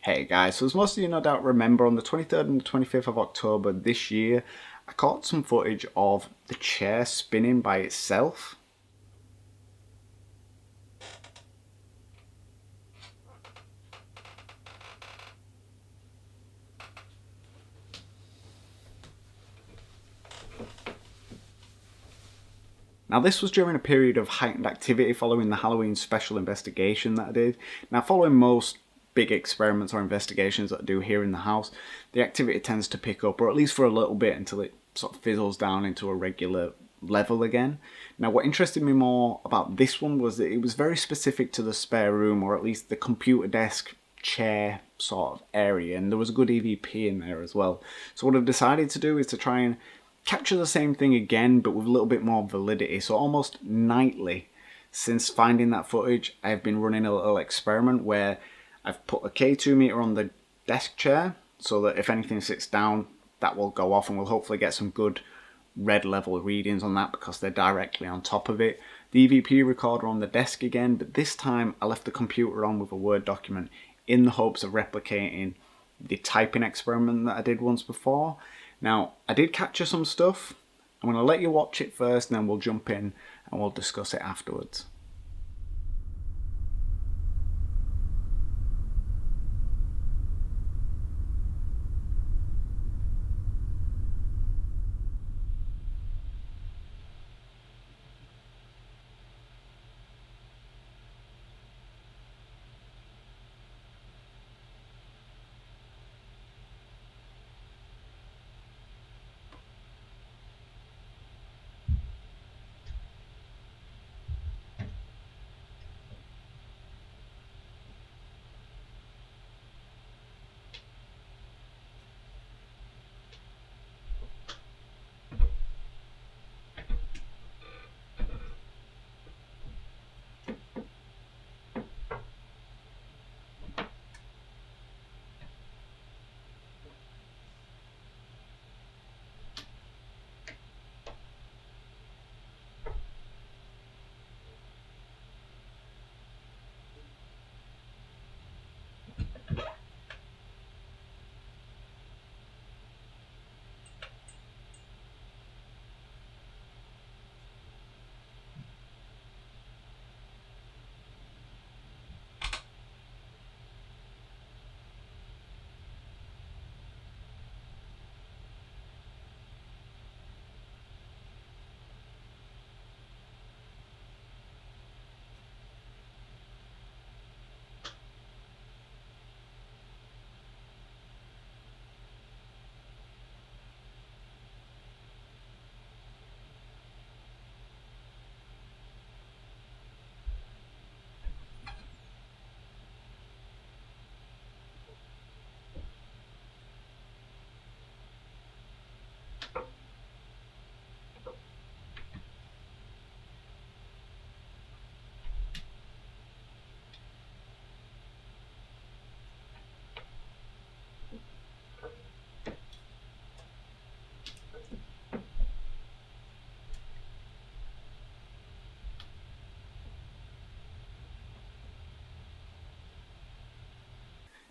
Hey guys, so as most of you no doubt remember, on the 23rd and the 25th of October this year, I caught some footage of the chair spinning by itself. Now this was during a period of heightened activity following the Halloween special investigation that I did. Now following most big experiments or investigations that I do here in the house, the activity tends to pick up, or at least for a little bit, until it sort of fizzles down into a regular level again. Now what interested me more about this one was that it was very specific to the spare room, or at least the computer desk chair sort of area, and there was a good EVP in there as well. So what I've decided to do is to try and capture the same thing again, but with a little bit more validity. So almost nightly since finding that footage, I've been running a little experiment where I've put a K2 meter on the desk chair so that if anything sits down, that will go off, and we'll hopefully get some good red level readings on that because they're directly on top of it. The EVP recorder on the desk again, but this time I left the computer on with a Word document in the hopes of replicating the typing experiment that I did once before. Now, I did capture some stuff. I'm going to let you watch it first, and then we'll jump in and we'll discuss it afterwards.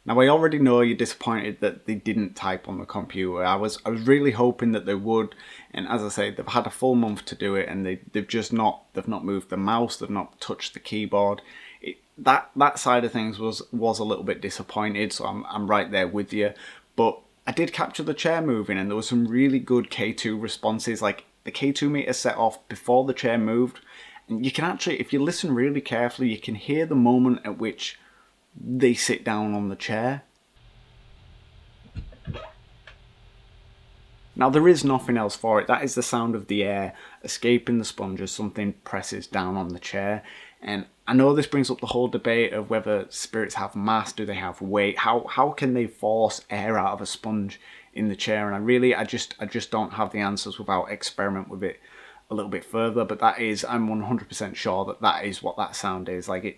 Now I already know you're disappointed that they didn't type on the computer. I was really hoping that they would, and as I say, they've had a full month to do it, and they've not moved the mouse, they've not touched the keyboard. That side of things was a little bit disappointed, so I'm right there with you. But I did capture the chair moving, and there was some really good K2 responses. Like the K2 meter set off before the chair moved, and you can actually, if you listen really carefully, you can hear the moment at which they sit down on the chair. Now there is nothing else for it. That is the sound of the air escaping the sponge as something presses down on the chair. And I know this brings up the whole debate of whether spirits have mass, do they have weight, how can they force air out of a sponge in the chair? And I just don't have the answers without experiment with it a little bit further. But that is, I'm 100% sure that is what that sound is. Like it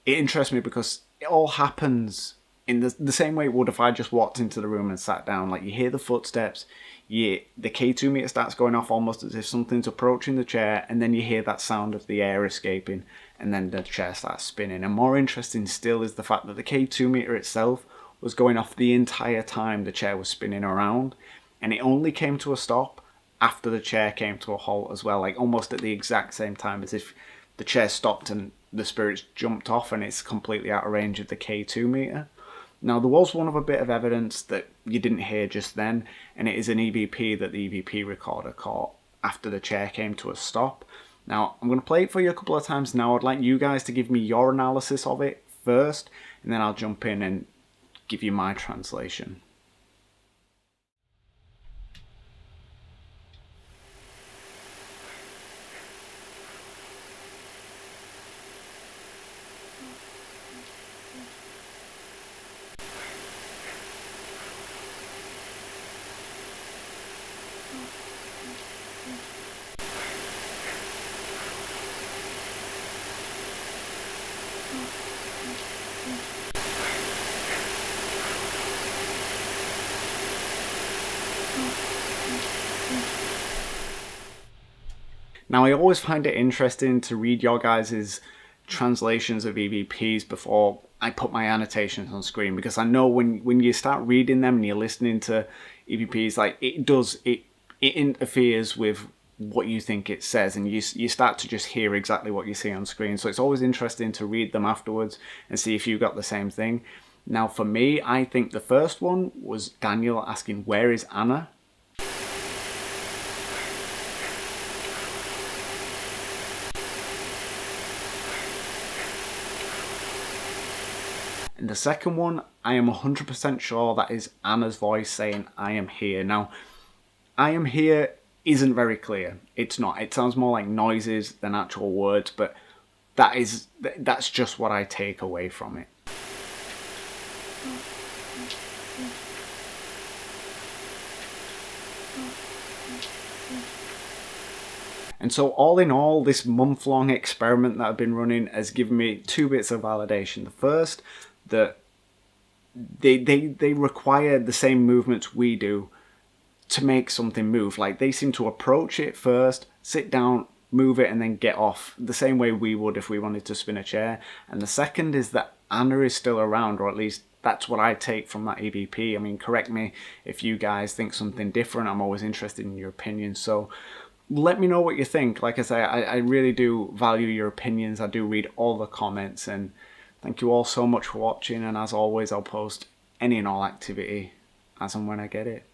interests me because it all happens in the same way it would if I just walked into the room and sat down. Like you hear the footsteps, the K2 meter starts going off almost as if something's approaching the chair, and then you hear that sound of the air escaping, and then the chair starts spinning. And more interesting still is the fact that the K2 meter itself was going off the entire time the chair was spinning around, and it only came to a stop after the chair came to a halt as well, like almost at the exact same time, as if the chair stopped and the spirits jumped off and it's completely out of range of the K2 meter. Now, there was one other bit of evidence that you didn't hear just then, and it is an EVP that the EVP recorder caught after the chair came to a stop. Now, I'm going to play it for you a couple of times now. I'd like you guys to give me your analysis of it first, and then I'll jump in and give you my translation. Now, I always find it interesting to read your guys' translations of EVPs before I put my annotations on screen, because I know when you start reading them and you're listening to EVPs, like it interferes with what you think it says, and you start to just hear exactly what you see on screen. So it's always interesting to read them afterwards and see if you got the same thing. Now, for me, I think the first one was Daniel asking, "Where is Anna?" And the second one, I am 100% sure that is Anna's voice saying, "I am here." Now, "I am here" isn't very clear. It's not. It sounds more like noises than actual words, but that's just what I take away from it. And so all in all, this month-long experiment that I've been running has given me two bits of validation. The first, that they require the same movements we do to make something move. Like, they seem to approach it first, sit down, move it, and then get off, the same way we would if we wanted to spin a chair. And the second is that Anna is still around, or at least that's what I take from that EVP. I mean, correct me if you guys think something different. I'm always interested in your opinions. So let me know what you think. Like I say, I really do value your opinions. I do read all the comments, and thank you all so much for watching. And as always, I'll post any and all activity as and when I get it.